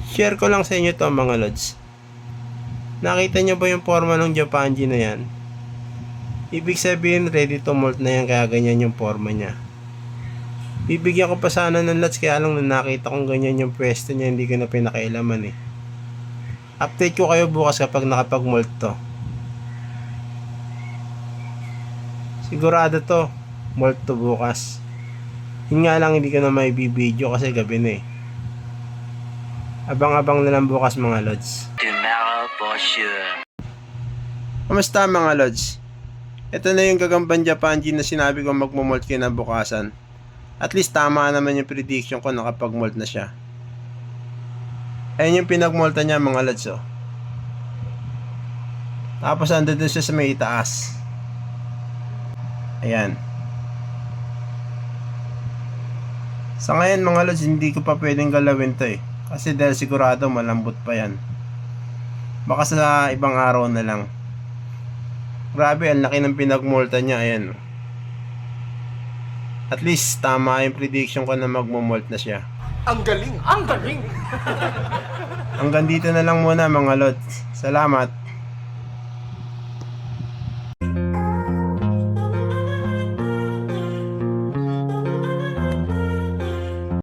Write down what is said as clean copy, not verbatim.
Share ko lang sa inyo to mga lods. Nakita nyo ba yung forma ng Japanji na yan? Ibig sabihin ready to molt na yan, kaya ganyan yung forma niya. Bibigyan ko pa sana ng lods, kaya lang nung nakita kong ganyan yung pwesto niya, hindi ko na pinakailaman eh. Update ko kayo bukas kapag nakapag molt to. Sigurado to molt to bukas. Yun nga lang, hindi ko na may video kasi gabi na eh. Abang-abang na lang bukas mga lods. Tomorrow for sure. Kamusta mga lods? Ito na yung gagamban Japanji na sinabi ko magmo-molt kinabukasan. At least tama naman yung prediction ko, nakapag-molt na siya. Ayan yung pinag-molta niya mga lods oh. Tapos andun siya sa may itaas. Ayan. Sa ngayon mga lods, hindi ko pa pwedeng galawin to eh. Kasi dahil sigurado malambot pa yan. Baka sa ibang araw na lang. Grabe, ang laki ng pinagmolta niya. Ayan. At least tama yung prediction ko na magmo-molt na siya. Ang galing! Ang galing! Hanggang dito na lang muna mga lods. Salamat.